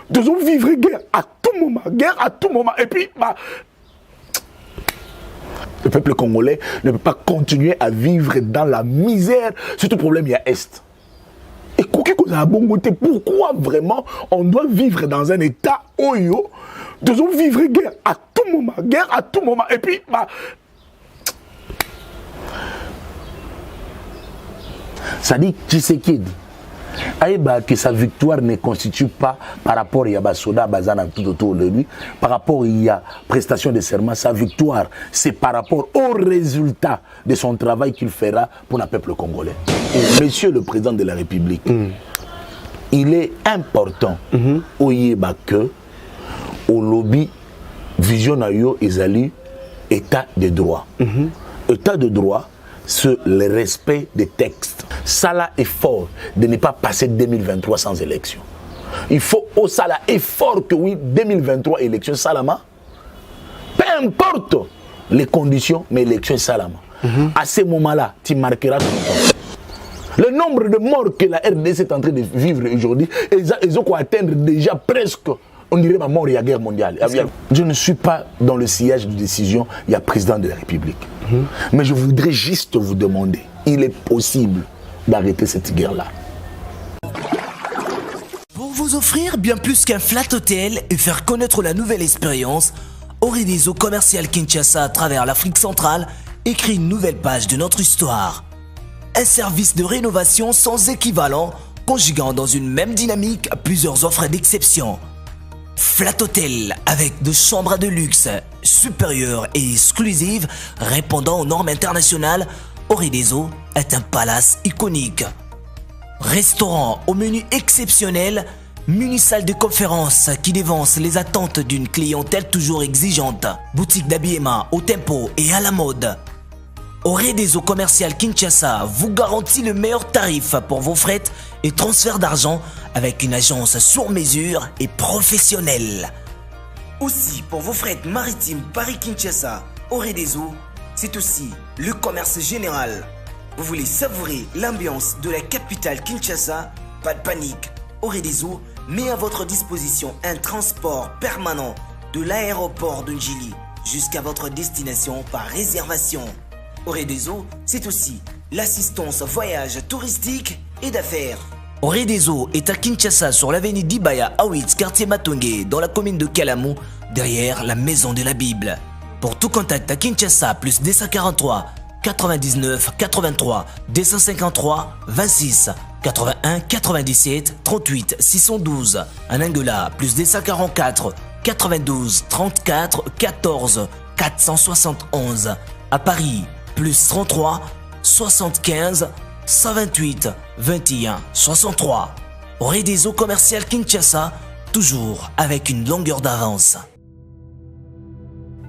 Nous devons vivre guerre à tout moment. Et puis, le peuple congolais ne peut pas continuer à vivre dans la misère. Surtout problème, il y a Est. Et pourquoi vraiment on doit vivre dans un état oyo? Nous devons vivre guerre à tout moment. Et puis, ça dit Tshisekedi. Que sa victoire ne constitue pas par rapport à Yabasoda, Bazana, tout autour de lui, par rapport à prestation de serment, sa victoire, c'est par rapport au résultat de son travail qu'il fera pour le peuple congolais. Et monsieur le président de la République, il est important au que au lobby vision ayo ezali état de droit. État de droit, c'est le respect des textes. Ça là est fort de ne pas passer 2023 sans élection. Il faut au ça là est fort que oui 2023 élection salama. Peu importe les conditions, mais élection salama. À ce moment-là, tu marqueras ton temps. Le nombre de morts que la RDC est en train de vivre aujourd'hui, ils ont atteindre déjà presque, on dirait ma mort, il y a guerre mondiale. Je ne suis pas dans le sillage de décision, il y a président de la République. Mais je voudrais juste vous demander, il est possible d'arrêter cette guerre-là. Pour vous offrir bien plus qu'un flat hôtel et faire connaître la nouvelle expérience, Orideso Commercial Kinshasa à travers l'Afrique centrale écrit une nouvelle page de notre histoire. Un service de rénovation sans équivalent, conjuguant dans une même dynamique plusieurs offres d'exception. Flat Hotel avec de chambres de luxe supérieures et exclusives répondant aux normes internationales, Orideso est un palace iconique. Restaurant au menu exceptionnel, muni-salle de conférence qui dévance les attentes d'une clientèle toujours exigeante. Boutique d'habillement au tempo et à la mode. Orideso Commercial Kinshasa vous garantit le meilleur tarif pour vos frais et transferts d'argent avec une agence sur mesure et professionnelle. Aussi, pour vos frais maritimes Paris-Kinshasa, Orideso, c'est aussi le commerce général. Vous voulez savourer l'ambiance de la capitale Kinshasa? Pas de panique. Orideso met à votre disposition un transport permanent de l'aéroport de Njili jusqu'à votre destination par réservation. Orideso, c'est aussi l'assistance voyage touristique et d'affaires. Orideso est à Kinshasa sur l'avenue d'Ibaya Awitz, quartier Matongé, dans la commune de Kalamu, derrière la maison de la Bible. Pour tout contact à Kinshasa, plus 243 99 83 253 26 81 97 38 612. En Angola, plus 244 92 34 14 471. À Paris, plus 33 75 128 21 63. Orideso Commercial Kinshasa, toujours avec une longueur d'avance.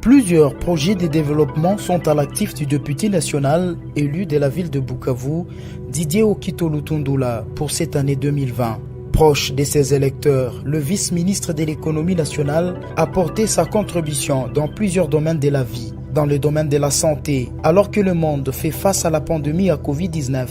Plusieurs projets de développement sont à l'actif du député national élu de la ville de Bukavu, Didier Okito Lutundula, pour cette année 2020. Proche de ses électeurs, le vice-ministre de l'économie nationale a porté sa contribution dans plusieurs domaines de la vie. Dans le domaine de la santé, alors que le monde fait face à la pandémie à Covid-19,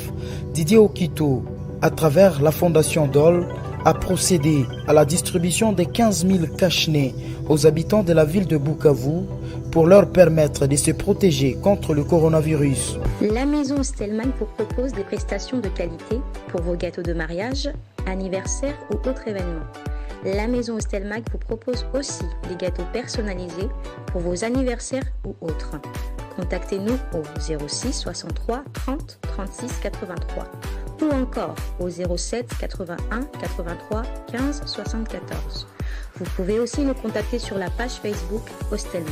Didier Okito, à travers la fondation DOL, a procédé à la distribution de 15 000 cache-nez aux habitants de la ville de Bukavu pour leur permettre de se protéger contre le coronavirus. La maison Stelman vous propose des prestations de qualité pour vos gâteaux de mariage, anniversaire ou autres événements. La maison Stelmag vous propose aussi des gâteaux personnalisés pour vos anniversaires ou autres. Contactez-nous au 06 63 30 36 83 ou encore au 07 81 83 15 74. Vous pouvez aussi nous contacter sur la page Facebook Hostelmag.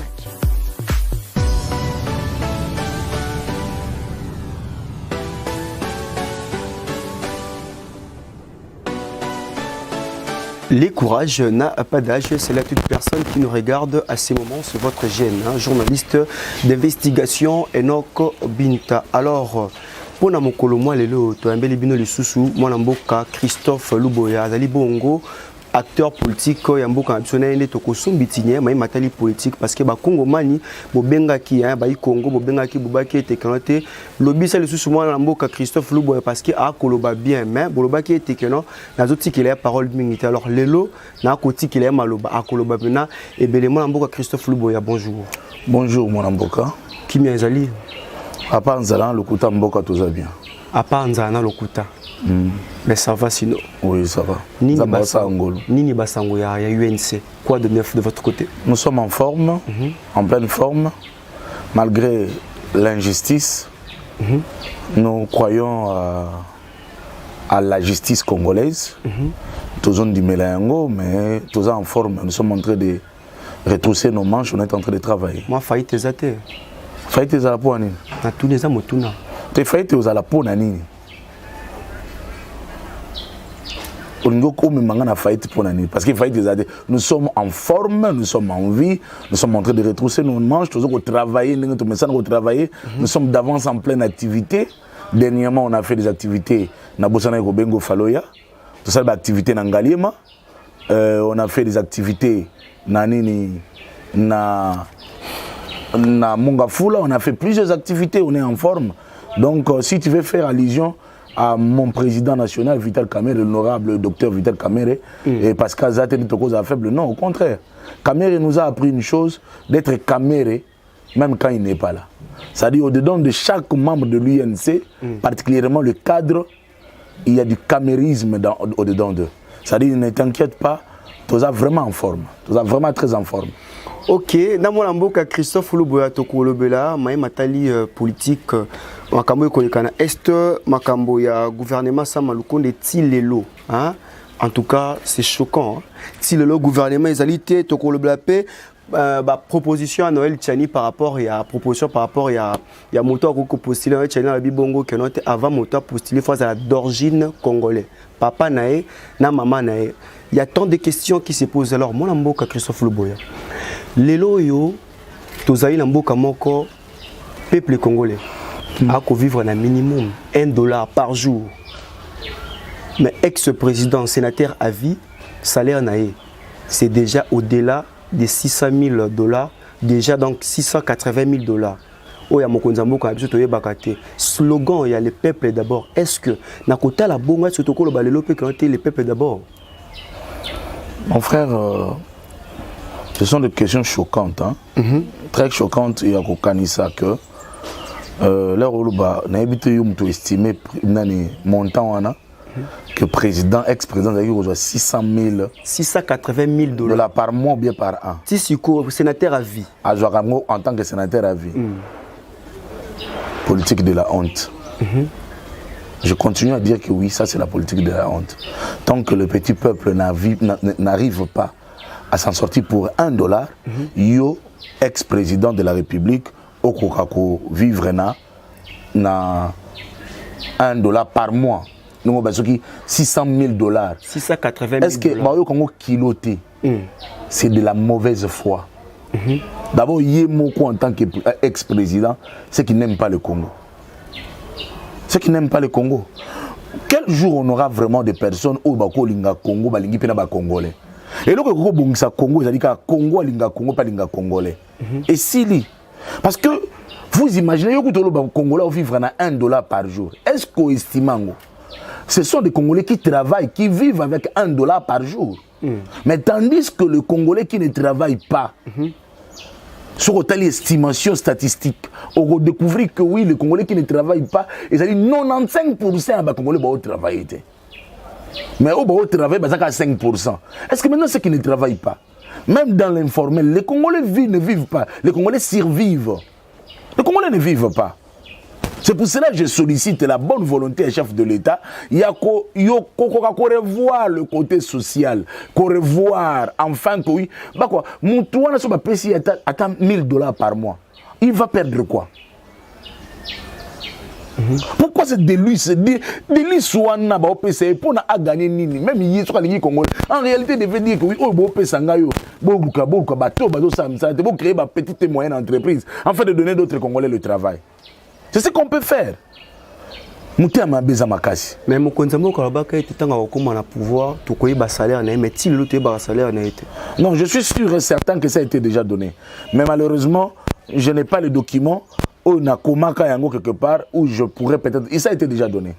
Les courages n'a pas d'âge, c'est là toute personne qui nous regarde à ces moments sur votre chaîne, journaliste d'investigation Enoch Binta. Alors, pour na mokolo moi lelo to ambeli bino lisusu mwana mboka Christophe Luboya azali bongo acteur politique ya mboka national ende to kosumbitinya mai matali politique parce que ba Congomani bobenga ki ba Congo bobenga ki bobaki tekanote lobisa le sous moi na mboka Christophe Luboya parce que a koloba bien mais boloba ki tekeno nazoti ki la parole mingi alors lelo na koti ki la maloba a koloba bena et belemo na mboka Christophe Luboya bonjour. Bonjour mon mboka. Qui mi ezali? À part nzala lokuta mboka toza bien. À part nzala lokuta. Mais ça va sinon. Oui, ça va. Nini Basango ya UNC. Quoi de neuf de votre côté? Nous sommes en forme, en pleine forme, malgré l'injustice. Nous croyons à la justice congolaise. Tous on dit Mélango, mais tous en forme. Nous sommes en train de retrousser nos manches, on est en train de travailler. Moi, faillite tes athées. Faillite tes alapos, Nini. Na tous les âmes, tout na. Tes faillite tes alapos, Nini. Parce qu'il nous sommes en forme, nous sommes en vie, nous sommes en train de retrousser nos manches, nous sommes d'avance en pleine activité. Dernièrement, on a fait des activités na Bosana Robengo Faloya, tout ça, des activités na Ngaliema, on a fait des activités na Nini, na Mongafula, on a fait plusieurs activités, on est en forme. Donc, si tu veux faire allusion à mon président national, Vital Kamerhe, l'honorable docteur Vital Kamerhe, et Pascal Zatel Tokoza faible. Non, au contraire. Kamerhe nous a appris une chose, d'être Kamerhe, même quand il n'est pas là. C'est-à-dire, au-dedans de chaque membre de l'UNC, particulièrement le cadre, il y a du camérisme au-dedans d'eux. C'est-à-dire, ne t'inquiète pas, tu es vraiment en forme. Tu es vraiment très en forme. Ok, dans mon amboka Christophe Luboya Tokolobela, maï matali politique, makambo kolekana est makambo ya gouvernement Samalukonde Tilelo, hein? En tout cas, c'est choquant. Hein? Tilelo gouvernement ezalité Tokolobela paix proposition à Noël Tchani par rapport à proposition par rapport à moto ko postuler Noël Tchani la bibongo que note avant moto postuler face à d'origine congolais. Papa nae na maman nae. Il y a tant de questions qui se posent alors mon amboka Christophe Luboya. Lelo yo tozali na mboka moko peuple congolais a ko vivre na minimum $1 par jour. Mais ex-président sénateur à vie salaire nae c'est déjà au-delà de $600,000, déjà donc $680,000. Oh ya mokonza mboka biso toyebaka te. Slogan il y a le peuple d'abord. Est-ce que na kota la bonga sotokolo ba lelo pe kanté le peuple d'abord? Mon frère, ce sont des questions choquantes, hein? Très choquantes. Il y a Kokanisa que là où on estimé montant que président, ex-président a reçoit $680,000 par mois ou bien par an. Si sénateur à vie. En tant que sénateur à vie. Politique de la honte. Je continue à dire que oui, ça c'est la politique de la honte. Tant que le petit peuple n'arrive pas à s'en sortir pour $1, yo, ex-président de la République, au Kokako, vivre na $1 par mois. Nous avons $600,000. $680,000. Est-ce que Mario Congo kiloté, c'est de la mauvaise foi? D'abord, Yemoko en tant qu'ex-président, c'est qu'il n'aime pas le Congo. Ceux qui n'aiment pas le Congo. Quel jour on aura vraiment des personnes au Bako Linga Congo, Balingi Pena Congolais? Et là, Congo Bongsa Congo, ils ont dit que Congo Linga Congo, pas Linga Congolais. Et si, parce que vous imaginez que les Congolais vivent à $1 par jour. Est-ce qu'on estime ce sont des Congolais qui travaillent, qui vivent avec $1 par jour. Mais tandis que le Congolais qui ne travaille pas, sur telle estimation statistique, on va découvrir que oui, les Congolais qui ne travaillent pas, ils ont dit 95% des Congolais vont travailler. Mais au travail, c'est à 5%. Est-ce que maintenant ceux qui ne travaillent pas, même dans l'informel, les Congolais ne vivent pas, les Congolais survivent. Les Congolais ne vivent pas. C'est pour cela que je sollicite la bonne volonté du chef de l'État. Il y a qu'on revoir le côté social, qu'on revoir enfin que oui. Bah quoi, mon toit n'a pas payé attend $1,000 par mois. Il va perdre quoi? Pourquoi c'est de lui, c'est de lui soit na ba opesa pour na gagner nini même il soit les Congolais. En réalité devait dire que oui oh bo opesa ngayo bo buka bato bazo samsa te bo créer ba petite et moyenne entreprise afin de donner d'autres Congolais le travail. C'est ce qu'on peut faire. mutema beza makasi. Mais mon konzamo kalabaka était tant à comment pouvoir tout koyi ba salaire na mais ti le ba salaire na été. Non, je suis sûr et certain que ça a été déjà donné. Mais malheureusement, je n'ai pas les documents où na komaka yango quelque part où je pourrais peut-être et ça a été déjà donné.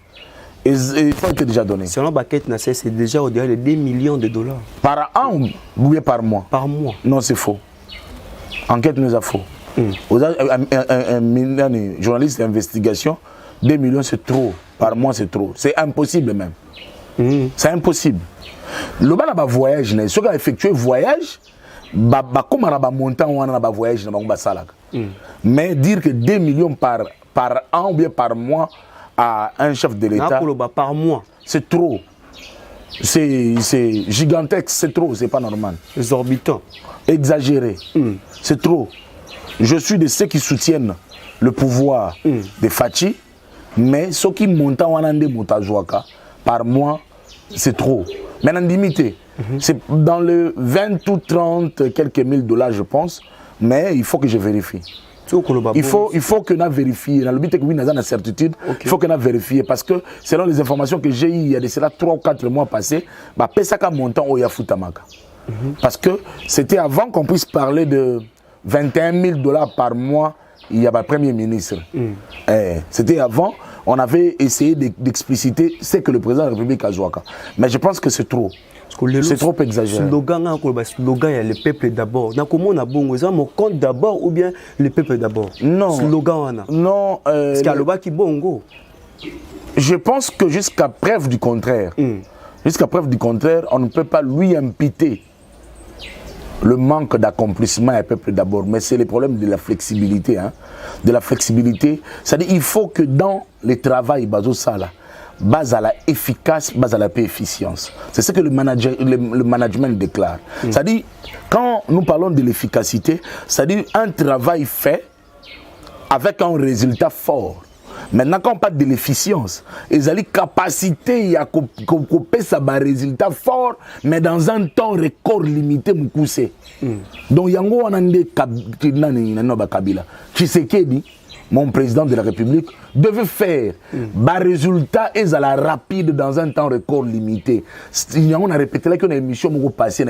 Et ça a été déjà donné. Selon Baquette Nassé, c'est déjà au-delà de 2 millions de dollars. Par an ou bien par mois? Par mois. Non, c'est faux. Enquête nous a faux. Un journaliste d'investigation, 2 millions c'est trop. Par mois c'est trop. C'est impossible même. C'est impossible. Le bas là voyage, ceux qui ont effectué voyage, comme on a montant on a voyage, mais dire que 2 millions par an ou bien par mois à un chef de l'État, par mois, c'est trop. C'est gigantesque, c'est trop, c'est pas normal. Exorbitant. Exagéré. C'est trop. Je suis de ceux qui soutiennent le pouvoir de Fachi, mais ceux qui montent en Andé Moutazoaka, par mois, c'est trop. Maintenant, limité. C'est dans le 20 ou 30 quelques mille dollars, je pense, mais il faut que je vérifie. Il faut que nous vérifions. Dans le but que oui, nous avons la certitude, il faut que nous vérifions. Parce que selon les informations que j'ai eues, il y a de cela 3 ou 4 mois passés, Pesaka montant au Yafutamaka. Parce que c'était avant qu'on puisse parler de 21 000 dollars par mois, il y a le Premier ministre. C'était avant, on avait essayé d'expliciter ce que le président de la République a joué. Mais je pense que c'est trop. C'est trop exagéré. Le slogan, il y a le peuple d'abord. Comment on a bon, mon compte d'abord ou bien le peuple d'abord? Non. Slogan, non. Parce qu'il y a le bas qui bongo. Je pense que jusqu'à preuve du contraire, jusqu'à preuve du contraire, on ne peut pas lui imputer le manque d'accomplissement à peuple d'abord, mais c'est le problème de la flexibilité. Hein? De la flexibilité, c'est-à-dire qu'il faut que dans le travail, base à la efficace, base à la efficience. C'est ce que le management déclare. C'est-à-dire, quand nous parlons de l'efficacité, c'est-à-dire un travail fait avec un résultat fort. Maintenant, quand on parle de l'efficience, ils ont la capacité à couper ça un résultat fort, mais dans un temps record limité. Donc, yango wanande Kabila. Tshisekedi, mon président de la République, devait faire un résultat et la rapide dans un temps record limité. On a répété là qu'on a une émission passée,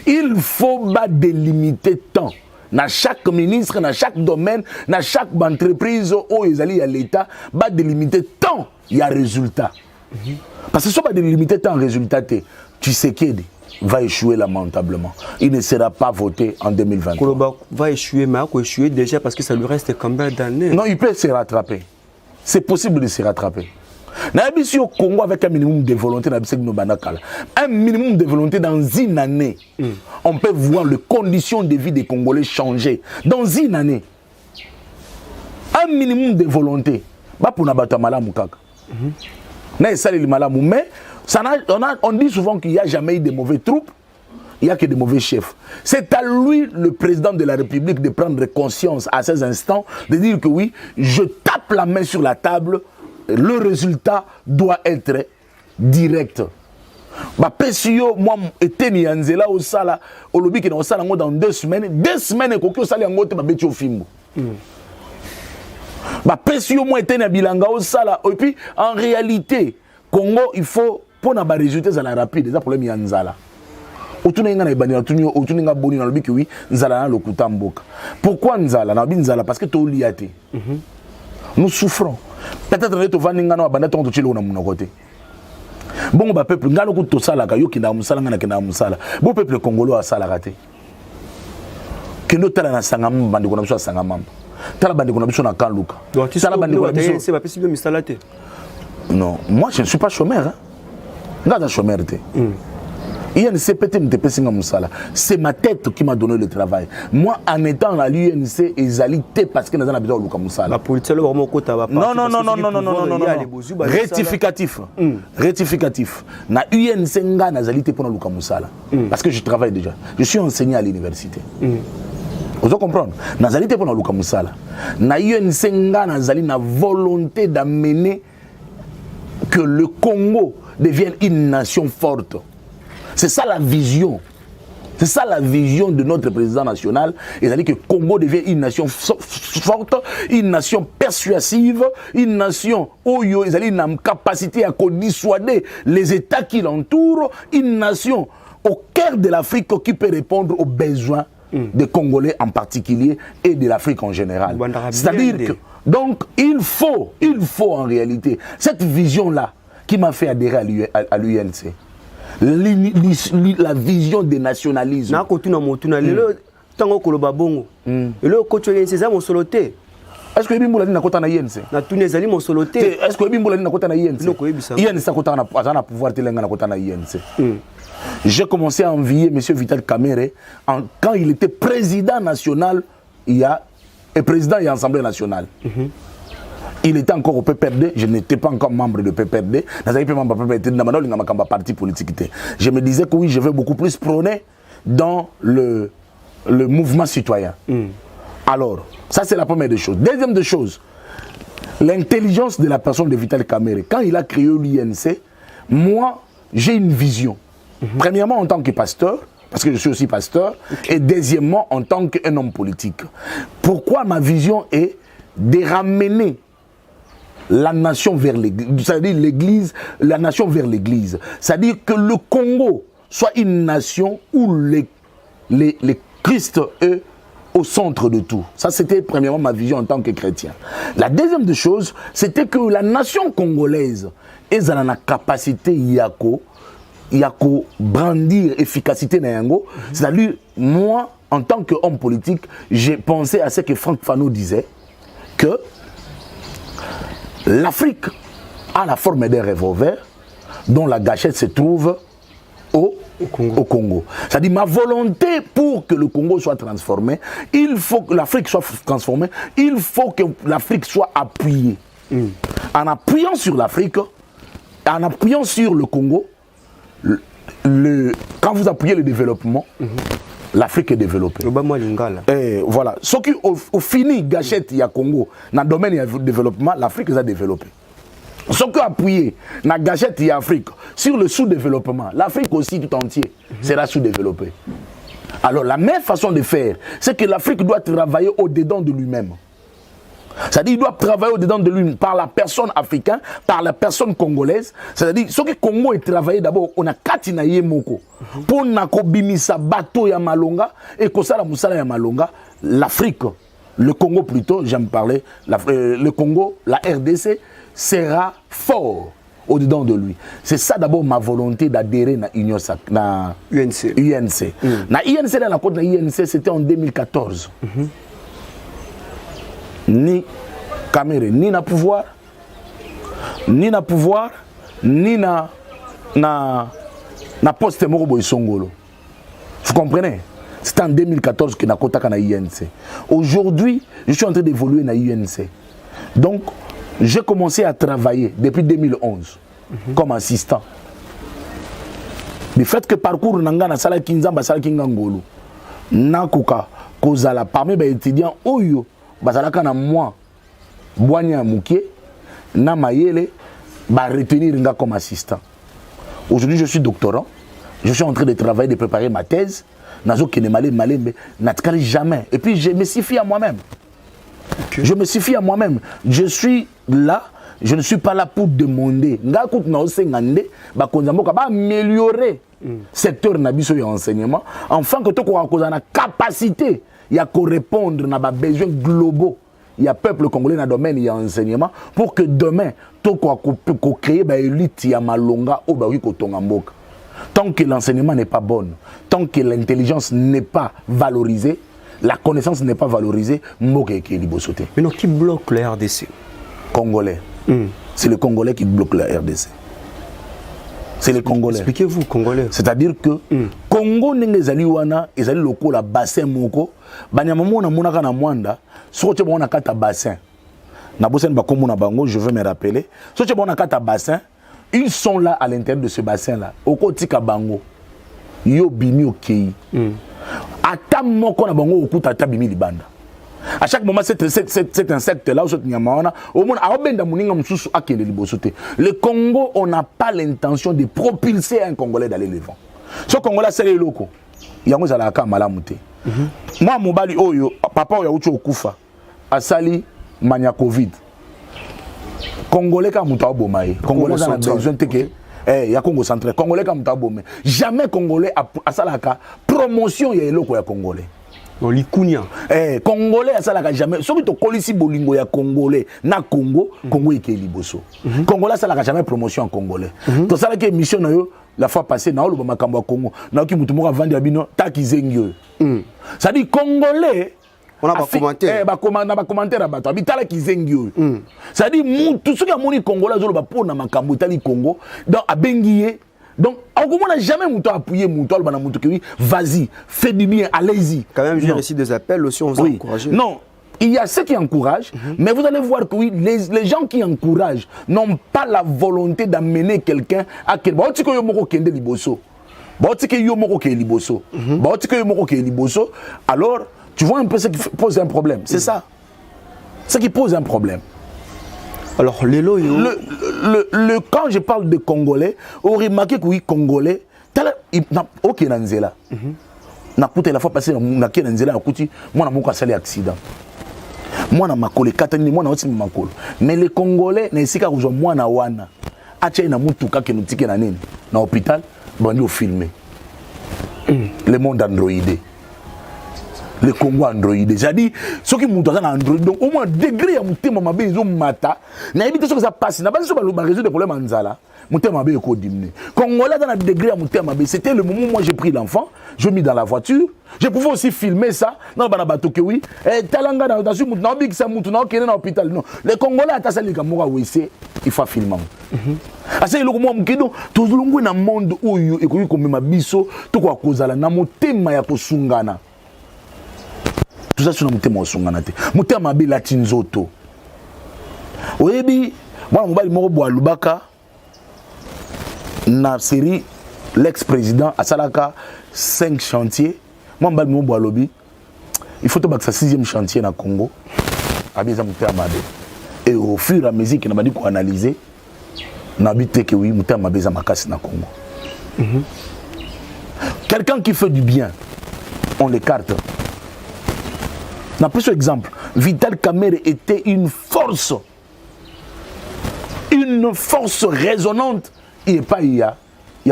il faut délimiter temps. Dans chaque ministre, dans chaque domaine, dans chaque entreprise où ils allaient à l'État, va délimiter tant il y a résultat. Parce que si on va délimiter tant résultat, tu sais qu'il va échouer lamentablement. Il ne sera pas voté en 2023. Koloba va échouer, mais il va échouer déjà parce que ça lui reste combien d'années? Non, il peut se rattraper. C'est possible de se rattraper. Au Congo, avec un minimum de volonté, un minimum de volonté dans une année, on peut voir les conditions de vie des Congolais changer. Dans une année, un minimum de volonté, mais on dit souvent qu'il n'y a jamais eu de mauvais troupes, il n'y a que de mauvais chefs. C'est à lui, le président de la République, de prendre conscience à ces instants, de dire que oui, je tape la main sur la table. Le résultat doit être direct. Pesio, moi, était ni anzela au sala, au lobby qui est au sala dans 2 semaines. 2 semaines, et qu'on sali angote ma beti au film. Pesio, moi, était ni bilanga au sala. Et puis, en réalité, Congo, il faut, pour n'a pas résultat, ça la rapide, c'est un problème yanzala. Pourquoi Nzala? Nzala parce que tu as liaté. Nous souffrons. Peut-être que tu vas nous côté. Bon, peuple, ngalo ko to sala ka yo ki na musala ngana ki na musala. Bon peuple congolais a sala raté. Que nous tala na sangam bandi ko na biso sangam. Tala bandi ko na biso na kanluka. Tala bandi ko na biso. C'est pas possible misalaté. Non, moi je ne suis pas chômeur hein. Ngada chômeur té. C'est ma tête qui m'a donné le travail. Moi, en étant à l'UNC, ils parce que nous avons besoin de Moussala. La politique, non. Rectificatif. Rectificatif. Na UNC, nous avons pour Luka Moussala. Parce que je travaille déjà. Je suis enseignant à l'université. Vous comprenez? Nous avons pour Luka Moussala. Na UNC, nous avons la volonté d'amener que le Congo devienne une nation forte. C'est ça la vision. C'est ça la vision de notre président national. C'est-à-dire que le Congo devient une nation forte, une nation persuasive, une nation où il y a une capacité à dissuader les États qui l'entourent, une nation au cœur de l'Afrique qui peut répondre aux besoins des Congolais en particulier et de l'Afrique en général. C'est-à-dire que, donc, il faut en réalité, cette vision-là qui m'a fait adhérer à l'UNC, la vision des nationalismes. Tango koloba bongo. Elo kocho yense za mosoloté. Est-ce que Bimboula n'a pas na yense? Na tunezali mosoloté. Est-ce que Bimboula n'a pas na yense? Non koyebisa. Yense kota na pouvoir telenga na kota na yense. J'ai commencé à envier M. Vital Kamerhe quand il était président national et président de l'Assemblée nationale. Il était encore au PPRD, je n'étais pas encore membre de PPRD. Je me disais que oui, je vais beaucoup plus prôner dans le mouvement citoyen. Alors, ça c'est la première des choses. Deuxième des choses, l'intelligence de la personne de Vital Kamerhe. Quand il a créé l'INC, moi, j'ai une vision. Premièrement, en tant que pasteur, parce que je suis aussi pasteur, et deuxièmement, en tant qu'un homme politique. Pourquoi ma vision est de ramener la nation vers l'église, c'est-à-dire l'église, la nation vers l'église. C'est-à-dire que le Congo soit une nation où les Christ est au centre de tout. Ça, c'était premièrement ma vision en tant que chrétien. La deuxième des choses, c'était que la nation congolaise, elle a la capacité yako brandir efficacité na yango. C'est-à-dire, moi, en tant qu'homme politique, j'ai pensé à ce que Franck Fanon disait, que l'Afrique a la forme d'un revolver dont la gâchette se trouve au Congo. C'est-à-dire ma volonté pour que le Congo soit transformé, il faut que l'Afrique soit transformée, il faut que l'Afrique soit appuyée. En appuyant sur l'Afrique, en appuyant sur le Congo, quand vous appuyez le développement, l'Afrique est développée. Et voilà. Ce qui au fini gâchette il y a Congo, dans le domaine du développement, l'Afrique est développée. Ce qui appuyer dans la gâchette il y a Afrique sur le sous-développement, l'Afrique aussi tout entier sera sous-développée. Alors la meilleure façon de faire, c'est que l'Afrique doit travailler au-dedans de lui-même. C'est-à-dire qu'il doit travailler au-dedans de lui par la personne africaine, par la personne congolaise. C'est-à-dire ce que le Congo est travaillé d'abord, on a katina yemoko. Pour nakobimisa bateau ya malonga et kosala musala ya malonga, l'Afrique, le Congo plutôt, j'aime parler, le Congo, la RDC sera fort au-dedans de lui. C'est ça d'abord ma volonté d'adhérer à UNC. Na UNC, la côte de UNC, c'était en 2014. Ni Kamerhe, ni na pouvoir, ni na poste moko boy songolo. Vous comprenez? C'était en 2014 que Nakota na INC. Aujourd'hui, je suis en train d'évoluer na INC. Donc, j'ai commencé à travailler depuis 2011 comme assistant. Le fait que parcours nanga na sala kinzamba sala kingangolo. Nakuka kozala parmi les étudiants oyo bazalaka na moi boanya mukie na mayele ba retenir nga comme assistant. Aujourd'hui je suis doctorant, je suis en train de travailler, de préparer ma thèse. Nazo kene malembe natkali jamais. Et puis je me suffis à moi-même. Je me suffis à moi-même. Je suis là, je ne suis pas là pour demander. Nga kout na osengande ba konzamboka ba améliorer secteur na biso ya enseignement enfin que to ko na capacité il y a qu'à répondre à nos besoins globaux. Il y a peuple congolais dans le domaine, il y a enseignement. Pour que demain, tout qu'on crée une élite, il y a malonga ou kotongamboka. Tant que l'enseignement n'est pas bon, tant que l'intelligence n'est pas valorisée, la connaissance n'est pas valorisée, mboka est libosoté. Mais non, qui bloque la RDC? Congolais. C'est le Congolais qui bloque la RDC. C'est les Congolais. Expliquez-vous, Congolais. C'est-à-dire que Congo n'est pas ezali lokola bassin moko, banyamamu na monaka na mwanda, sote bona kata bassin. Na bosen ba komuna bango, je veux me rappeler. Sote bona kata bassin, ils sont là à l'intérieur de ce bassin là. Okotika bango. Yo bimi okei. Ata moko na bango okuta ata bimi libanda. À chaque moment, cet insecte-là, le Congo, on n'a pas l'intention de propulser un Congolais d'aller le vent. Ce Congolais, c'est les locaux. Il y a un malamuté. Moi, mon bali, papa, il y a un kufa. asali mania Covid. Congolais ka muta bomaye. Congolais a besoin teke ya Congo central. Congolais ka muta bomé. Jamais Congolais a salaka promotion ya eloko ya Congolais. Non likunya. Congolais a salaka jamais. Soki to kolisi bolingo ya Congolais na Congo, Congo eke liboso. Congolais a salaka jamais promotion en Congolais. To salaka émission na yo la fois passée na oloba makambo ya Congo. Na ki mutu moko vandi abino takizengyo. Ça dit Congolais on a pas commenté. Ba commentaire à bato. Habitala kizengyo. Ça dit mutu soki amoni Congolais zolo ba pona makambo tali Congo. Donc abengiye. Donc, on n'a jamais appuyé vas-y, fais du bien, allez-y. Quand même, j'ai reçu des appels aussi, on vous encourage. Non, il y a ceux qui encouragent, mais vous allez voir que oui, les gens qui encouragent n'ont pas la volonté d'amener quelqu'un à quel bon. Alors, tu vois un peu ce qui pose un problème. C'est ça. Ce qui pose un problème. Alors, quand je parle de Congolais, on remarque que oui, Congolais, ok, Nanzela. La fois passée, Nanzela, moi, je suis accident. Moi, je suis makolo. Mais les Congolais, je suis moi, wana. Acha na mutuka ke nutike na nini na hôpital, banyo filmé. Le monde androidé. Le Congo Android. J'ai dit, ceux qui montent dans Android, donc au moins degré à monter ma bébé, ils ont mata. N'a évité ce que ça passe. N'a pas sur le réseau des problèmes en Zala. Monter ma bébé est diminué. Congolais dans un degré à monter ma bébé. C'était le moment où moi j'ai pris l'enfant, je mis dans la voiture. Je pouvais aussi filmer ça. Non, bah bateau que oui. Talanga dans sur monte, non big ça monte, non qui est dans l'hôpital. Non, les Congolais à tasali comme moi oui c'est, il faut filmer. Asa iloko moi mkido tozulungu na monde où et comme ma biso tout quoi kozala na motema ya kosungana. Tout ça sur le thème songanate. Mon thème a bien latinzoto. Oyebi, moi on va le mot bois lubaka. Na série l'ex-président à Salaka 5 chantiers. Moi on va le mot bois lobby. Il faut que ça 6e chantier na Congo. A bien ça mon thème a bien. Et au fur et à mesure qu'il n'a pas dit qu'on analyser, n'a habité que oui mon thème a bien ma casse na Congo. Quelqu'un qui fait du bien, on l'écarte. N'a plus exemple, Vital Kamerhe était une force résonante. Il n'y a pas il y a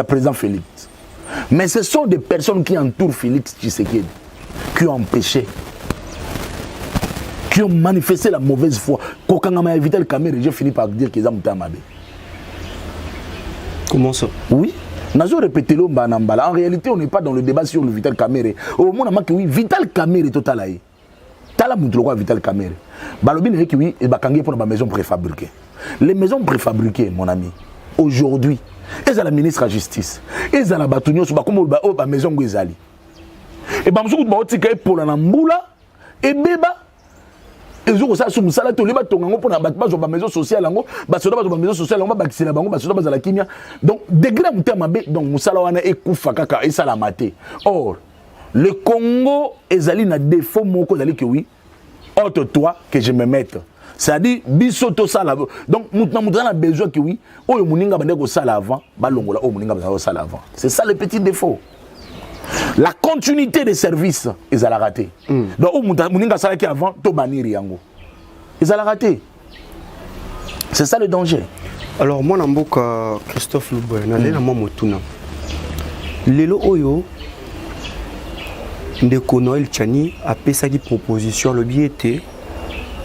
président Félix. Mais ce sont des personnes qui entourent Félix Tshisekedi, qui ont empêché, qui ont manifesté la mauvaise foi. Quand on a Vital Kamerhe, j'ai fini par dire qu'ils ont Moutamabé. Comment ça? Oui. Nazo répété l'eau en réalité, on n'est pas dans le débat sur le Vital Kamerhe. Au moment où oui, Vital Kamerhe total. Tala Moutloua Vital Kamerhe. Balobine est oui, et bakangi pour ma maison préfabriquée. Les maisons préfabriquées, mon ami, aujourd'hui, elles ont la ministre de la Justice, elles ont la batounio sur la maison Gwezali. Et Bamsou Baotika pour la Namboula, et Beba, ils ont ça sur le salaire, les bâtons pour la maison sociale, la maison sociale, la kimia. Donc, degré Moutamabé, donc Moussalawana et Koufakaka et Salamate. Or, le Congo est allé na défaut moko dali que oui autre toi que je me mette c'est-à-dire bisoto sala donc nous a besoin que oui oyo muninga bande ko sala avant balongola oyo muninga ba sala avant c'est ça le petit défaut la continuité des services ils allaient rater donc oyo muninga sala qui avant to banir yango ils allaient rater c'est ça le danger. Alors moi namboka Christophe Luboya na lena motuna lelo oyo Ndeko Noël Tchani a fait sa proposition le biais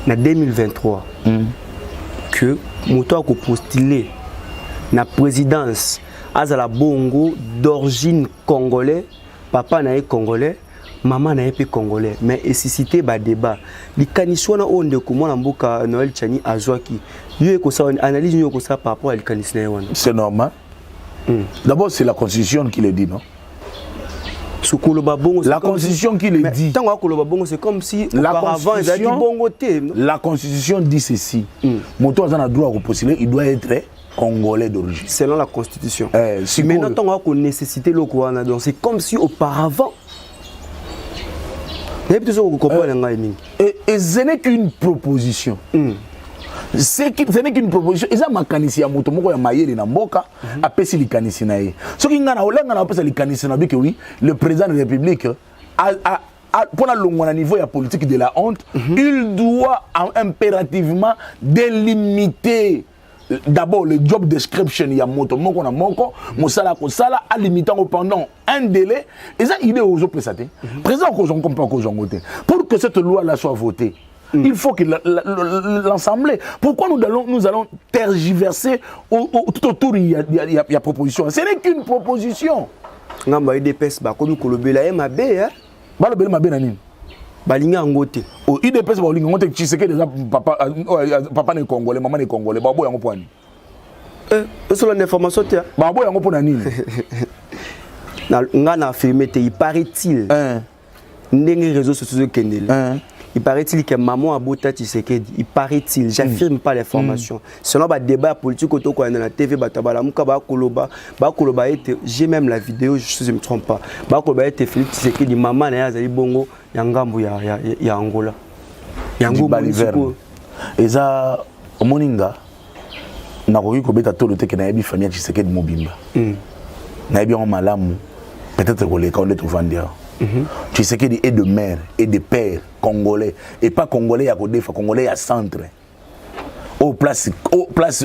en 2023 que Moto a postulé la présidence à la Bongo d'origine congolais, papa n'a congolais, maman n'a pas congolais, mais il suscité un débat. Les canissois ont de comment Ndeko Noël Tchani a joué qui analyse par rapport à les canissois. C'est normal. D'abord c'est la constitution qui le dit, non? La constitution qui le dit. C'est comme si auparavant ils avaient dit bongo. La constitution dit ceci. Moto a droit à postuler, il doit être congolais d'origine. Selon la constitution. Maintenant, on a nécessité le Kouana. Donc c'est comme si auparavant. Et ce n'est qu'une proposition. Ce n'est qu'une proposition. Et ça m'a canissé à moto moko ya mayeli na mboka apesi likanisi na ye. Ce qui ngana olanga na apesa likanisi na biki oui, le président de la République a pour le niveau de la politique de la honte, il doit impérativement délimiter d'abord le job description il y a moto moko na moko mosala ko sala à limitant pendant un délai et ça il est aux autres présentés présent qu'on comprend qu'on voter pour que cette loi là soit votée. Il faut que l'Assemblée. Pourquoi nous allons tergiverser tout autour il y a proposition. Ce n'est qu'une proposition. Ngamba IDPS ba komi kolobela mabe hein. Ba lobela mabe na nini? Balinga ngote. O IDPS ba linga ngote Tshisekedi déjà papa ne congolais, maman ne congolais, ba boya ngo poani. C'est l'information te. Ba boya ngo pona nini? Nga na affirmé te il paraît-il. Ndenge réseaux sociaux kendele. Il paraît-il que maman a bota Tshisekedi. Il paraît-il, j'affirme pas l'information. Selon le débat politique autour de la TV, j'ai même la vidéo, je ne me trompe pas. Bakoloba était Félix Tshisekedi, maman na yazali bongo yangambo ya Angola. Yango baliverne. Eza moninga na koki ko beta tolo teke na yebi famille Tshisekedi mobimba. Na yebi en malamu peut-être que les candidats trouvent dire. Tshisekedi est de mère et de père congolais et pas congolais à côté, congolais à centre. Au place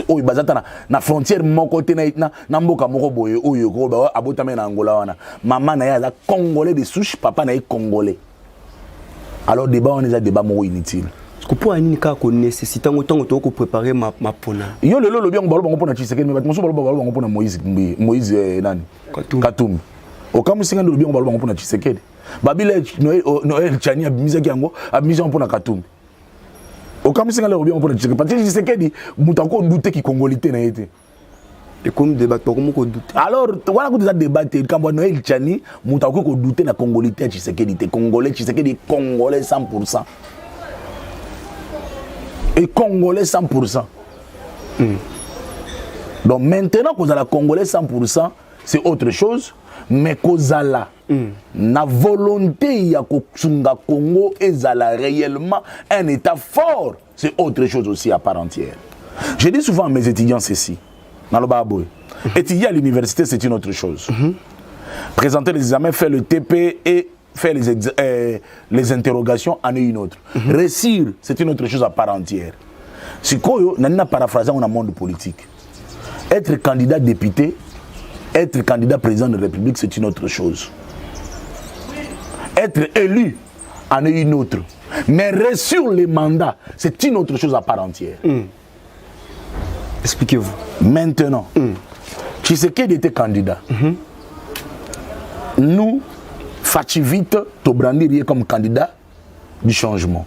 au bazata na frontière mon côté na mboka moko boye oyo ko ba abotame na Angola wana. Maman na ya congolais de souche, papa na congolais. Alors débat on est à débat moko inutile. Pour un cas qu'on nécessite autant que préparer ma pona. Yo le lo bien on ba pona Tshisekedi mais moso ba pona Moïse nani Katumbi. Okamu singa ndo bien on ba pona Tshisekedi. Babile Noël Tchani a mis pour la Katumbi. Okamu singa le bien pona Tshisekedi. Parce que Tshisekedi mutako douter qui congolité na été. Et comme débat comment ko douter. Alors voilà que déjà débatté quand Noël Tchani mutako ko douter na congolité Tshisekedi te congolais Tshisekedi congolais 100%. Et congolais 100%. Donc maintenant qu'on a la congolais 100%, c'est autre chose, mais kozala na volonté ya kosunga Congo ezala réellement un état fort, c'est autre chose aussi à part entière. Je dis souvent à mes étudiants ceci, étudier à l'université c'est une autre chose. Présenter les examens, faire le TP et faire les interrogations en est une autre. Réussir c'est une autre chose à part entière. Si koyo nana paraphrasé on a monde politique. Être candidat député, être candidat président de la République, c'est une autre chose. Être élu en est une autre. Mais réussir les mandats, c'est une autre chose à part entière. Expliquez-vous. Maintenant, Tshisekedi était candidat. Nous, Fachi vite, Tobrandir comme candidat du changement.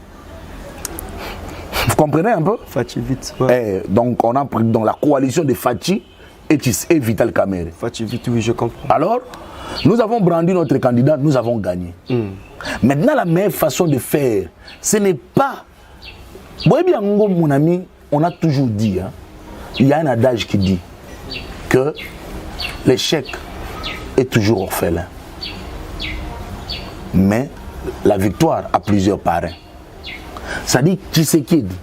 Vous comprenez un peu? Fachi vite. Ouais. Donc, on a pris dans la coalition de Fachi et Vital Kamerhe. Fachi vite, oui, je comprends. Alors, nous avons brandi notre candidat, nous avons gagné. Maintenant, la meilleure façon de faire, ce n'est pas... Bon, bien, mon ami, on a toujours dit, hein, il y a un adage qui dit que l'échec est toujours orphelin. Mais la victoire a plusieurs parrains. Ça dit Tshisekedi.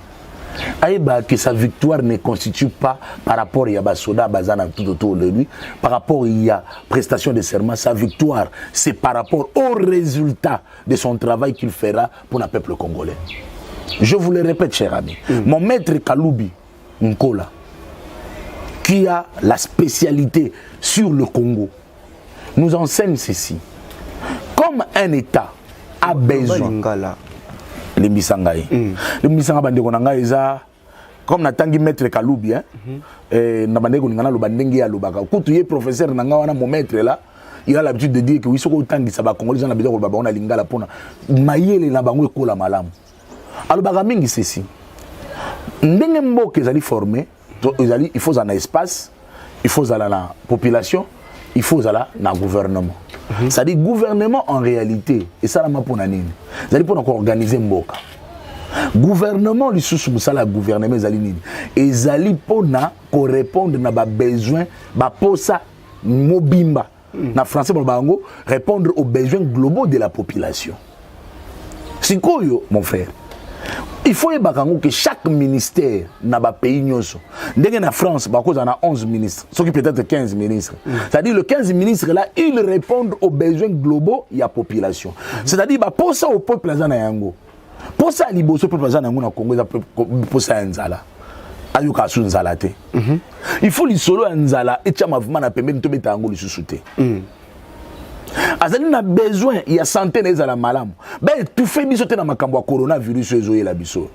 Que sa victoire ne constitue pas par rapport à Basoda, Bazana, tout autour de lui, par rapport à prestation de serment, sa victoire, c'est par rapport au résultat de son travail qu'il fera pour le peuple congolais. Je vous le répète, cher ami, mon maître Kaloubi Nkola, qui a la spécialité sur le Congo, nous enseigne ceci. Comme un État a besoin... Les Missangaï. Les Missangaï bandeko nanga eza comme natangi maître Kaloubi hein. Na bandeko ngana lo bandenge ya lobaka. Kutu ye professeur nanga wana mon maître là, il a l'habitude de dire que oui soko tangi ça ba congolais na besoin ko baba on a lingala pona mayele na bango ekola malamu. Alobaka mingi ceci. Ndenge mboke ezali formé, il faut un espace, il faut la population, il faut na gouvernement. C'est-à-dire gouvernement en réalité, et ça la pour nani. C'est-à-dire pour organiser mboka. Gouvernement li sous la gouvernement zali nini. Et zali pour na répondre na ba besoin ba posa mobimba. Na français bango répondre aux besoins globaux de la population. Sikoyo mon frère. Il faut que chaque ministère n'a pas pays nyonso. Dès en France, on a 11 ministres, ce qui peut être 15 ministres. C'est-à-dire le 15 ministres là, ils répondent aux besoins globaux de la population. C'est-à-dire pour ça au peuple là yango. Pour ça liboso peuple là yango na Congo pour ça nzala. Ayuka su nzala te. Il faut li solo nzala et tia mouvement na pembe to beta yango li susute. Azali na besoin ya santé na ezala malamu. Ben tout fait biso te na makambo ya coronavirus ezoye la biso.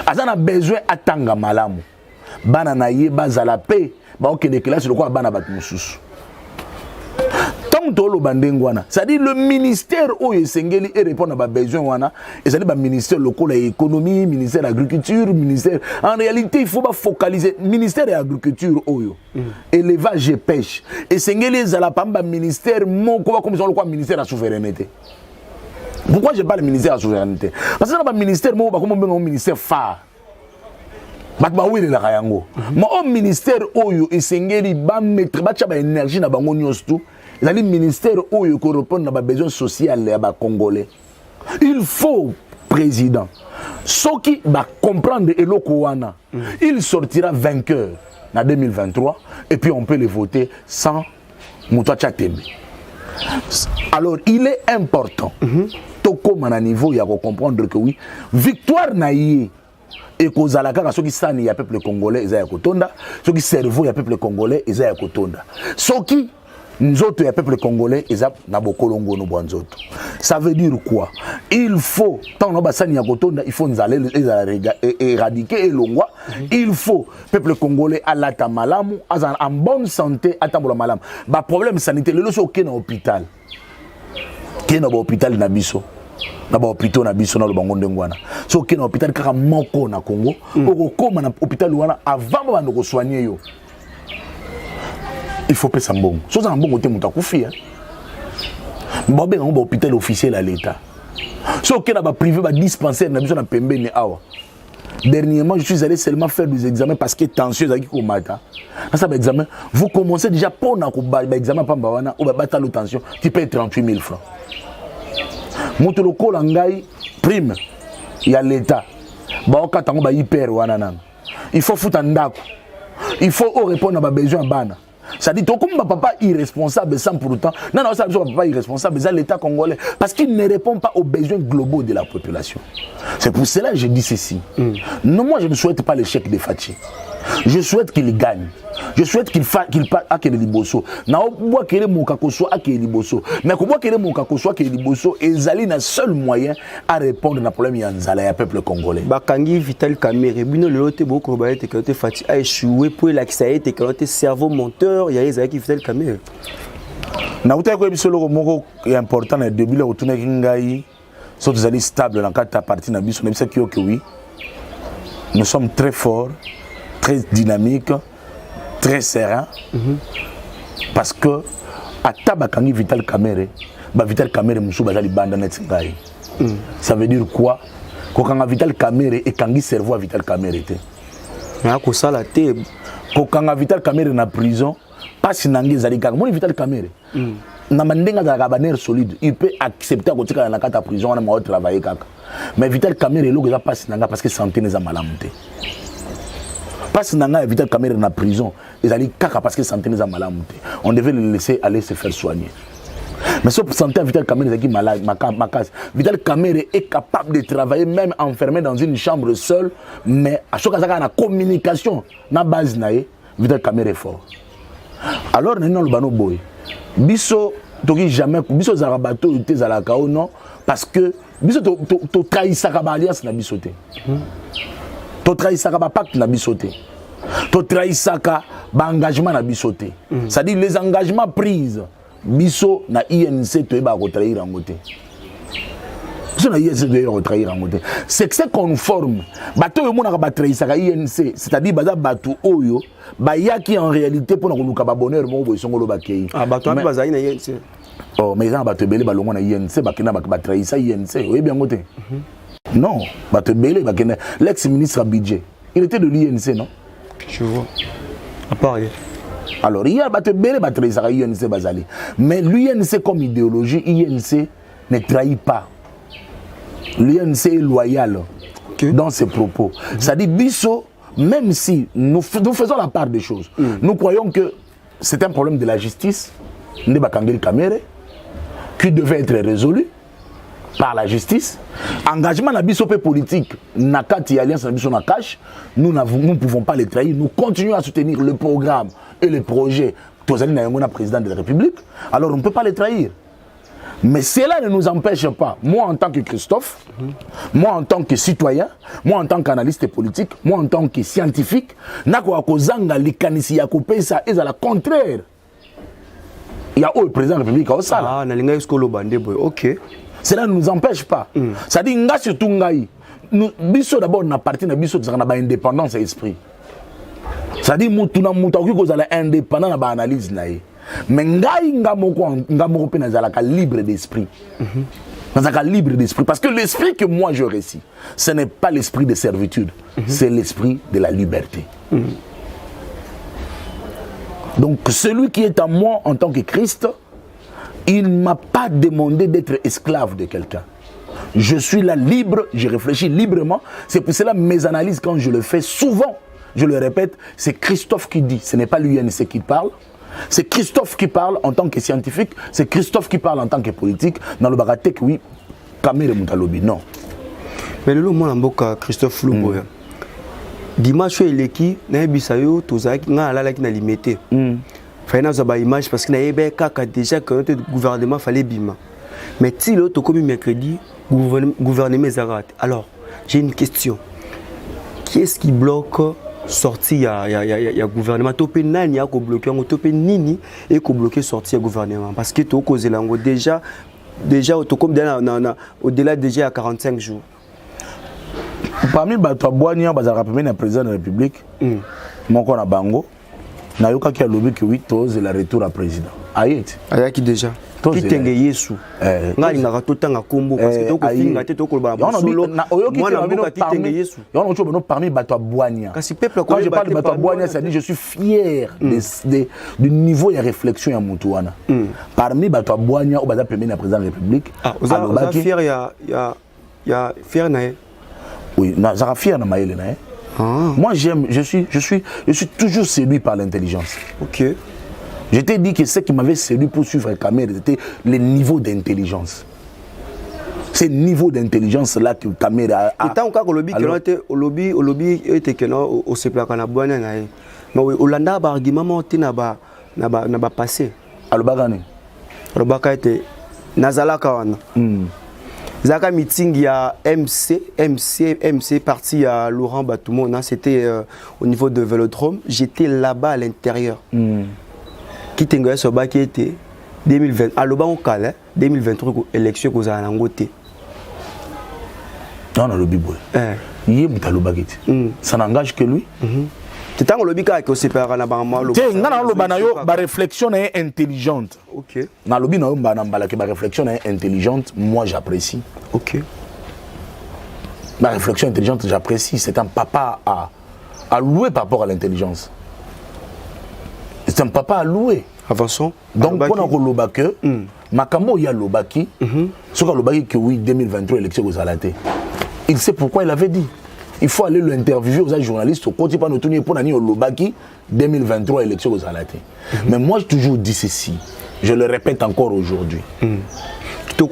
Azali na besoin atanga malamu. Bana na ye bazala pe ba okende classe lokwa bana bat mususu. Tant tolo bandengwana, c'est-à-dire le ministère où esengeli et répondre à ba besoin wana, et c'est-à-dire ba ministère local de l'économie, ministère de l'agriculture, ministère en réalité il faut pas focaliser ministère de l'agriculture oyo. Élevage et pêche. Et sengeli zala pamba ministère mon comme ça le ministère de la souveraineté. Pourquoi je parle ministère de la souveraineté? Parce que dans le ministère mo ba comme un ministère phare. Batba wile la kayango. Mais au ministère oyo esengeli ba mettre ba tcha ba énergie na bango nyostou. Le ministère où il correspond à besoins sociaux des Congolais. Il faut, président, ceux qui va comprendre Elokouana, il sortira vainqueur en 2023 et puis on peut le voter sans Moutoua Tchatembe. Alors il est important, tout comme à niveau, il y a comprendre que oui, victoire naïe. Et que Zalaka, ceux qui sont le peuple congolais, ils ont Kotonda, ceux qui servent le peuple congolais, ils ont Kotonda. Ceux qui nous autres, le peuple congolais, ils ont ça veut dire quoi? Il faut, tant il faut nous aller éradiquer et l'ongwa. Il faut, peuple congolais, à la tamalamu, en bonne santé, à tambola malam. Le problème sanitaire, le loso qui est dans l'hôpital. Qui est dans l'hôpital Nabiso. Na ba hôpital na biso na lo bango ndengwana so ke na hôpital kaka moko na Congo oko koma na hôpital wana avant ba ndoko soigner yo il faut pesa mbongo so za mbongo te muta kufia mbobe ngo ba hôpital officiel à l'état so ke na ba privé ba dispensaire na biso na pembeni awa dernièrement je suis allé seulement faire des examens parce que tension zaki ko mata ça ba examen vous commencez déjà pour na ko ba examen pamba wana ou ba bata lo tension tu payes 38 000 francs. Moto lokola ngai prime ya l'état ba okatango ba hyper wana nana il faut foutre ndako il faut répondre à ba besoin bana ça dit comme papa irresponsable sans pour autant non ça papa irresponsable c'est l'état congolais parce qu'il ne répond pas aux besoins globaux de la population. C'est pour cela que je dis ceci. Non, moi je ne souhaite pas l'échec de Fatih. Je souhaite qu'il gagne. Je souhaite qu'il fasse à Kele Liboso. Na oboa Kele Mokakoso à Kele Liboso. Mais comment Kele Mokakoso à Kele Liboso ezali na seul moyen à répondre à problème yanzala ya peuple congolais. Bakangi Vital Kamerhe bino lelote boko ba ete que Fatih a échoué pour la ça été que cerveau monteur ya ezaki Vital Kamerhe. Na uta ko bisolo moko important na début la retourner kingai sont allés stables dans quatre parties na biso na bisa ki oui. Nous sommes très forts, très dynamiques, très sereins, parce que à Tabakangi Vital Kamerhe, Vital Kamerhe Moussou Bazali Banda Netsingai. Ça veut dire quoi? Quand Vital Kamerhe et Kangi cerveau à Vital Kamerhe. Quand Vital Kamerhe na prison, pas si Nangi Zalika, mon Vital Kamerhe. Na mandenga za kabaner solide, il peut accepter à tika na kata prison na mo travailler kaka. Mais Vital Kamerhe lo za passe nanga parce que santé neza malamuté. Passe nanga Vital Kamerhe na prison, ils allaient kaka parce que santé neza malamuté. On devait le laisser aller se faire soigner. Mais sauf santé Vital Kamerhe qui malade makas. Vital Kamerhe est capable de travailler même enfermé dans une chambre seule, mais à chaque fois na communication na base nae, Vital Kamerhe est fort. Alors nous le bano boy. Biso toki jamais biso zarabato ute zalaka o non parce que biso to trahissaka ba alliance na biso te. To trahissaka ba pacte na biso te. To trahissaka ba engagement na biso te. C'est-à-dire les engagements pris biso na INC to ba ko trahir en côté. Biso na INC to ba trahir en côté. C'est que c'est conforme. Bato yo mona ba trahissaka INC, c'est-à-dire baza bato oyo ba yaki en réalité pour na ba bonheur mo bo songolo ba kei. Ah bato api bazali na INC. Oh mais ça bato belé balongo na INC ba kina ba trahissa INC. Oui bien ngote. Non, bato belé ba kina l'ex-ministre budget. Il était de l'INC non? Je vois. À part alors il y a bato belé ba trahissa INC bazali. Mais l'INC comme idéologie INC ne trahit pas. l'UNC est loyal dans ses propos. C'est-à-dire, Bisso, même si nous faisons la part des choses, nous croyons que c'est un problème de la justice, qui devait être résolu par la justice. Engagement na biso politique, nakati alliance na biso na cash, nous ne pouvons pas les trahir. Nous continuons à soutenir le programme et le projet Tozali na président de la République. Alors on ne peut pas les trahir. Mais cela ne nous empêche pas, moi en tant que Christophe, moi en tant que citoyen, moi en tant qu'analyste politique, moi en tant que scientifique, nako akozanga likanisi ya kopesa eza la contraire. Il y a le président de la République au Sala. Ah, nalinga esko lo bande boy. OK. Cela ne nous empêche pas. Ça dit nga surtout ngai. Nous biso d'abord na parti na biso tsaka na ba indépendance à esprit. Ça dit mutu na mutu ko zala indépendant na ba analyse na ye. Mais ngai nga moko pe na zala ka libre d'esprit. Nazaka libre d'esprit parce que l'esprit que moi je récite, ce n'est pas l'esprit de servitude, c'est l'esprit de la liberté. Donc celui qui est à moi en tant que Christ, il ne m'a pas demandé d'être esclave de quelqu'un. Je suis là libre, je réfléchis librement. C'est pour cela mes analyses, quand je le fais, souvent, je le répète, c'est Christophe qui dit, ce n'est pas l'UNC qui parle. C'est Christophe qui parle en tant que scientifique, c'est Christophe qui parle en tant que politique. Dans le baratek, oui, Kamere Moutalobi, non. Mais le mot en Christophe Louboya. Dimanche eleki na bisayo tozaki nga alala ki na limité. Fayna za ba image parce que na yebe kaka déjà que le gouvernement fallait bima. Mais si l'autre comme mercredi gouvernement zarat. Alors, j'ai une question. Qui est-ce qui bloque sortie ya gouvernement topé nani a ko bloquer ngo topé nini et ko bloquer sortie ya gouvernement parce que to cause lango déjà to comme au-delà déjà à 45 jours. Parmi les Boignan, le président de la République, mon corps Bango, n'a eu qu'à lobby que 8 toses et le retour à président. Aïe. Aïe qui déjà. Qui t'engue Yesu. Nga inga tout temps à combo parce que tu finga tu ko ba solo. Moi na boka ti t'engue Yesu. On a parmi Bato Boignan. Quand je parle de Bato Boignan, ça dit je suis fier du niveau de réflexion à Moutouana. Parmi Bato Boignan, au bas premier président de la République. Ah, vous êtes fier ya fier na. Oui, Zara fier na maïle na. Moi je suis toujours séduit par l'intelligence. OK. Je t'ai dit que ce qui m'avait séduit pour suivre Kamere, c'était le niveau d'intelligence. C'est le niveau d'intelligence là que Kamere a. Et tant que le lobby était que non au se plaque na boana na. Mais Hollanda ba argument monté na ba passé. Alobagane. Alobaka était Nazalaka wana. Zaka meeting ya MC parti à Laurent Batoumo, c'était au niveau de Vélodrome, j'étais là-bas à l'intérieur. Qui t'engageait sur bas qui était 2020 à l'oba on calait 2023 élection que ça a ngoté. Non le bibo. Yé mutaloba kiti. Ça n'engage que lui. Tu t'as le bika que c'est par na ba malo. Tu ngana lo banayo ba réflexion est intelligente. OK. Na lobi na ba na mbala que ba réflexion est intelligente, moi j'apprécie. OK. Ma réflexion intelligente, j'apprécie, c'est un papa à louer par rapport à l'intelligence. C'est un papa à louer. Avançons. Donc, pour nous lobaki, Makambo ya lobaki, ce que lobaki que oui 2023 élection aux alatés. Il sait pourquoi il avait dit. Il faut aller l'interviewer aux journalistes au côté pas nous tourner pour nani lobaki 2023 élection aux alatés. Mais moi j'ai toujours dit ceci. Je le répète encore aujourd'hui. Je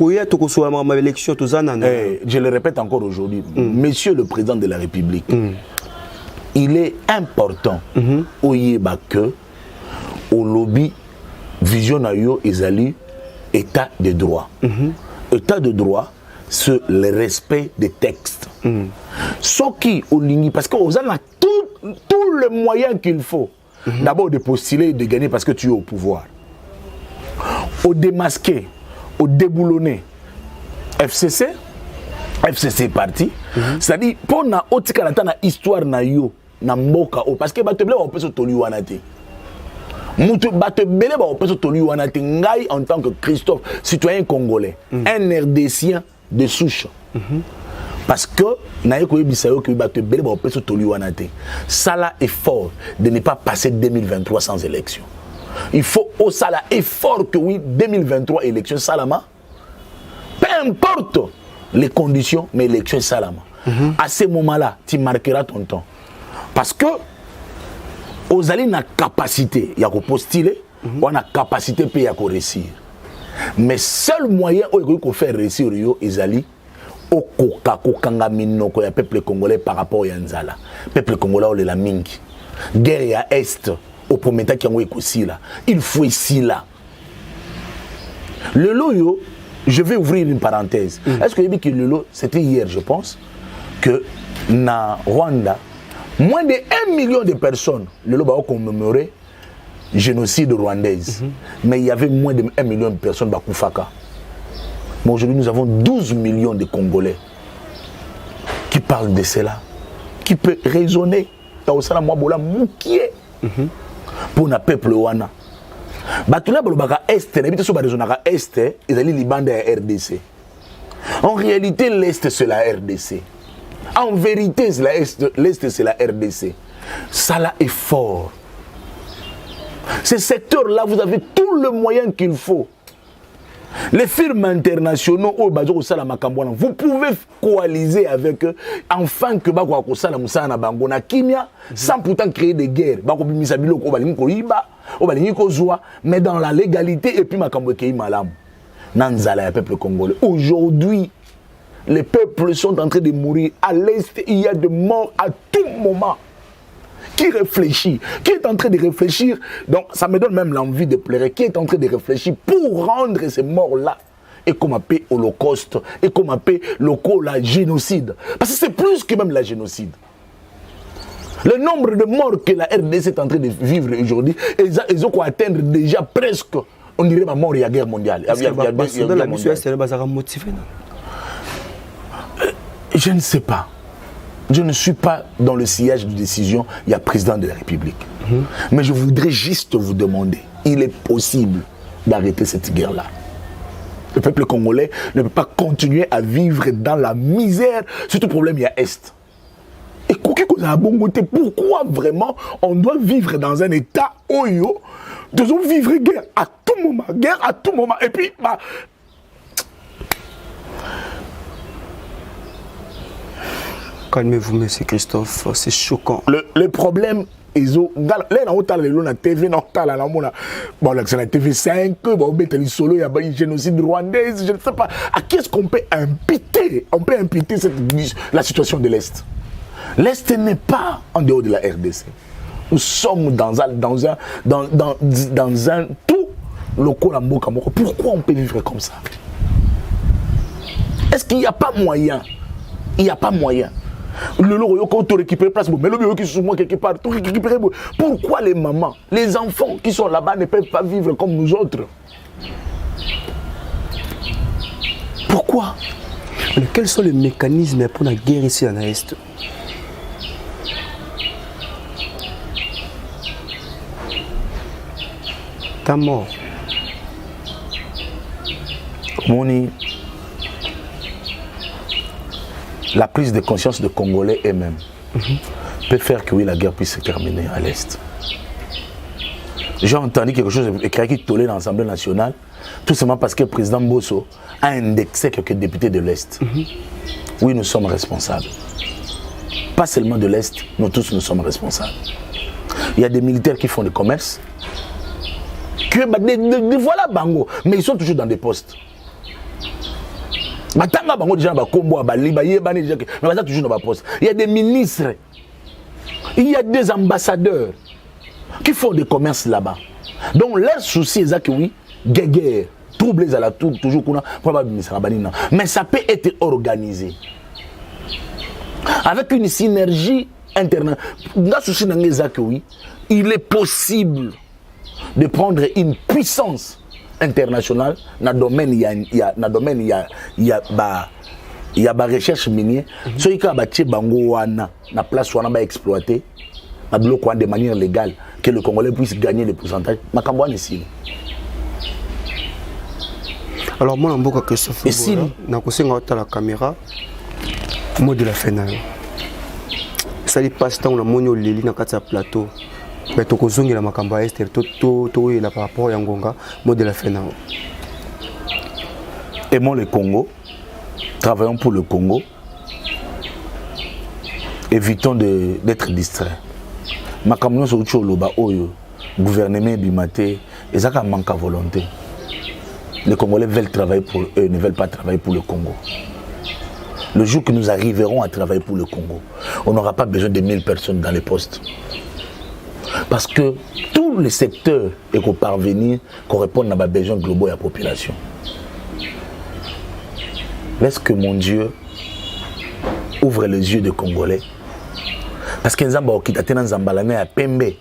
le répète encore aujourd'hui. Monsieur le président de la République, il est important au yeba que au lobby vision na yo ezali état de droit. État de droit, c'est le respect des textes. Ce qui au ligni parce que vous avez tout le moyen qu'il faut. D'abord de postuler et de gagner parce que tu es au pouvoir. Au démasquer, au déboulonner. FCC parti. C'est-à-dire pour na otikalata na histoire na yo na mboka parce que bato bele ba peso toli wana te. Mutu bato bele ba peso toli wana te ngai en tant que Christophe, citoyen congolais, un RDCien de souche. Parce que na yeko yebisa yo que bato bele ba peso toli wana te. Ça là effort de ne pas passer 2023 sans élection. Il faut au sala effort que oui 2023 élection salama. Peu importe les conditions, mais l'élection est salama. À ce moment-là, tu marqueras ton temps. Parce que, aux alliés, na capacité, il y a qu'à postuler, on a capacité pour réussir. Mais seul moyen où faire réussir les alliés, au kokanga minoko ya peuple congolais par rapport à Nzala. Peuple congolais, on est la mingi. Guerre à Est, au prometa qui est aussi là. Il faut ici là. Le loyo, je vais ouvrir une parenthèse. Est-ce que vous avez dit que le lot, c'était hier, je pense, que na Rwanda, moins de 1 million de personnes, le lot va commémorer le génocide rwandaise. Mais il y avait moins de 1 million de personnes à Koufaka. Mais aujourd'hui, nous avons 12 millions de Congolais qui parlent de cela, qui peuvent raisonner. Pour le peuple wana. Batula balobaka Est, n'habite sur barizonaka Est, ils allaient Liban et RDC. En réalité, l'Est c'est la RDC. En vérité, l'Est c'est la RDC. Ça là est fort. Ces secteurs-là, vous avez tout le moyen qu'il faut. Les firmes internationaux, vous pouvez coaliser avec eux afin que sans pourtant créer des guerres. Mais dans la légalité et puis peuple congolais. Aujourd'hui, les peuples sont en train de mourir. À l'Est, il y a des morts à tout moment. Qui réfléchit, qui est en train de réfléchir, donc ça me donne même l'envie de pleurer, qui est en train de réfléchir pour rendre ces morts-là, et qu'on appelle holocauste, et qu'on appelle la génocide. Parce que c'est plus que même la génocide. Le nombre de morts que la RDC est en train de vivre aujourd'hui, ils ont atteindre déjà presque, on dirait ma mort, il y a guerre mondiale. Je ne sais pas. Je ne suis pas dans le sillage de décision, il y a président de la République. Mais je voudrais juste vous demander, il est possible d'arrêter cette guerre-là. Le peuple congolais ne peut pas continuer à vivre dans la misère. Surtout problème, il y a Est. Et pourquoi vraiment on doit vivre dans un état où nous devons vivre guerre à tout moment, et puis calmez-vous, monsieur Christophe, c'est choquant. Le problème, ils ont. Là, on a la TV, on a la TV5, il y a un génocide rwandais, je ne sais pas. À qui est-ce qu'on peut imputer? On peut imputer la situation de l'Est. L'Est n'est pas en dehors de la RDC. Nous sommes dans un tout local. Pourquoi on peut vivre comme ça? Est-ce qu'il n'y a pas moyen? Il n'y a pas moyen. Le lot quand tu récupères place, mais le qui sont moi quelque part, tout récupérer. Pourquoi les mamans, les enfants qui sont là-bas ne peuvent pas vivre comme nous autres? Pourquoi? Mais quels sont les mécanismes pour la guerre ici en Est? Ta mort. Moni. La prise de conscience des Congolais eux-mêmes peut faire que oui, la guerre puisse se terminer à l'Est. J'ai entendu quelque chose écrit qui tollait dans l'Assemblée nationale, tout simplement parce que le président Bosso a indexé quelques députés de l'Est. Oui, nous sommes responsables. Pas seulement de l'Est, nous tous nous sommes responsables. Il y a des militaires qui font du commerce, voilà Bango, mais ils sont toujours dans des postes. Il y a des ministres, il y a des ambassadeurs qui font des commerces là-bas. Donc leur souci c'est que oui, guerre, troubles à la tour, toujours qu'on a, mais ça peut être organisé avec une synergie internationale. Dans ce souci que oui, il est possible de prendre une puissance international dans le domaine il y a recherche minière so il y a bango wana na place wana ba exploiter de manière légale que le Congolais puisse gagner le pourcentage makambo ici. Alors moi mboka Christophe ici na kosenga la caméra mot de la fin na ça li passe temps la monyo leli na kati ya plateau. Mais tu as la Makamba Est, tout est là par rapport à Ngonga, mot de la fin. Aimons le Congo, Travaillons pour le Congo. Évitons d'être distraits. Makamno so choloba oyo gouvernement bimate et ça manque à volonté. Les Congolais veulent travailler pour eux, ne veulent pas travailler pour le Congo. Le jour que nous arriverons à travailler pour le Congo, on n'aura pas besoin de 1000 personnes dans les postes. Parce que tous les secteurs et qu'on parvenir correspondent à nos besoins globaux et à la population. Laisse que mon Dieu ouvre les yeux des Congolais. Parce que nous avons quitté dans Zambalame à Pembe.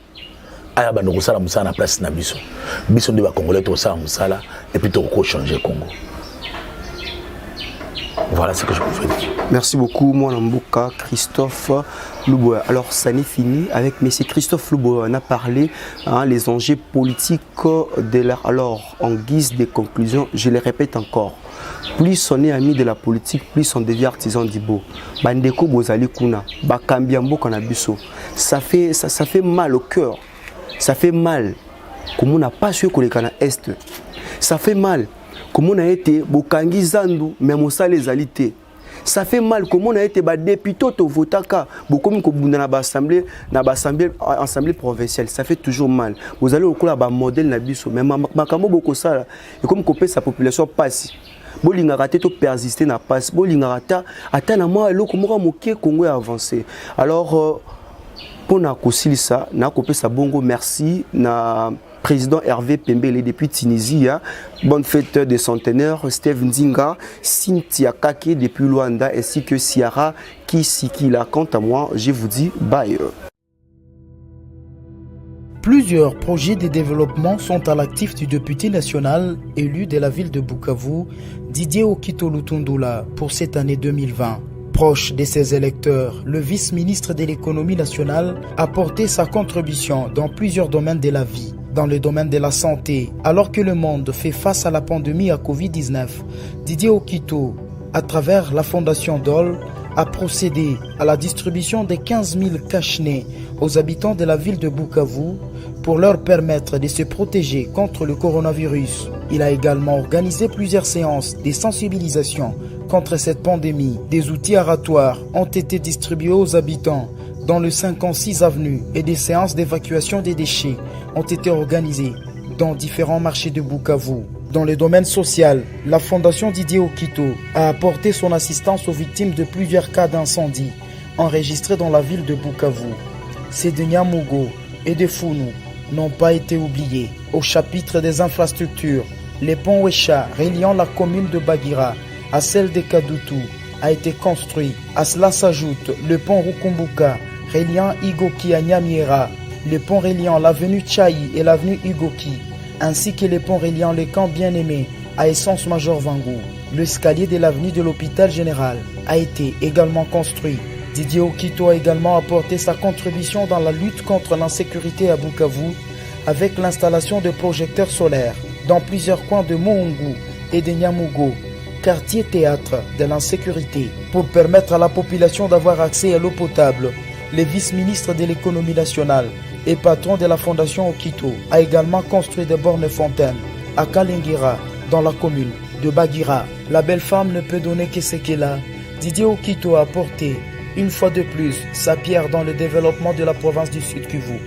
Aya bandoko sala musala na place na biso. Biso ndi ba Congolais to sala musala et puis to changer Congo. Voilà ce que je pouvais dire. Merci beaucoup, moi Nambuka, Christophe Louboya. Alors, ça n'est fini avec M. Christophe Louboya. On a parlé les enjeux politiques de l'art. Alors, en guise de conclusion, je le répète encore. Plus on est ami de la politique, plus on devient artisan d'Ibo. Bandeko Bozali Kuna, Bakambiambo Kanabiso. Ça fait mal au cœur. Ça fait mal. Comme on n'a pas su que les Cana Est. Ça fait mal. Comme on a été Bokangi Zandu, même au salé les alités. Ça fait mal comme on a été député au Votaka, beaucoup comme dans l'assemblée provinciale. Ça fait toujours mal. Vous allez au coup là, modèle Nabiso, mais Makamo beaucoup ça. Et comme couper sa population passe. Bolingaraté to persister na passe. Bolingarata atteint moi le Congo Congo avancé. Alors pour na kosili ça, na couper sa bongo merci na président Hervé Pembele depuis Tunisie, bonne fête des centenaires, Steve Nzinga, Cynthia Kake depuis Luanda ainsi que Ciara Kisikila. Quant à moi, je vous dis bye. Plusieurs projets de développement sont à l'actif du député national élu de la ville de Bukavu, Didier Okito Lutundula, pour cette année 2020. Proche de ses électeurs, le vice-ministre de l'économie nationale a porté sa contribution dans plusieurs domaines de la vie. Dans le domaine de la santé, alors que le monde fait face à la pandémie à Covid-19, Didier Okito, à travers la fondation DOL, a procédé à la distribution de 15 000 cache-nez aux habitants de la ville de Bukavu pour leur permettre de se protéger contre le coronavirus. Il a également organisé plusieurs séances de sensibilisation contre cette pandémie. Des outils aratoires ont été distribués aux habitants dans le 56 avenue et des séances d'évacuation des déchets ont été organisées dans différents marchés de Bukavu. Dans le domaine social, la fondation Didier Okito a apporté son assistance aux victimes de plusieurs cas d'incendie enregistrés dans la ville de Bukavu. Ces de Nyamugo et de Founou n'ont pas été oubliés. Au chapitre des infrastructures, le pont Wesha reliant la commune de Bagira à celle de Kadutu a été construit. À cela s'ajoute le pont Rukumbuka reliant Igoki à Nyamiera, le pont reliant l'avenue Tchaï et l'avenue Igoki, ainsi que le pont reliant le camp Bien-Aimé à Essence Major Vangou. L'escalier de l'avenue de l'hôpital général a été également construit. Didier Okito a également apporté sa contribution dans la lutte contre l'insécurité à Bukavu avec l'installation de projecteurs solaires dans plusieurs coins de Mohungu et de Nyamugo, quartier théâtre de l'insécurité, pour permettre à la population d'avoir accès à l'eau potable. Le vice-ministre de l'économie nationale et patron de la fondation Okito a également construit des bornes fontaines à Kalingira, dans la commune de Bagira. La belle femme ne peut donner que ce qu'elle a. Didier Okito a apporté une fois de plus sa pierre dans le développement de la province du Sud Kivu.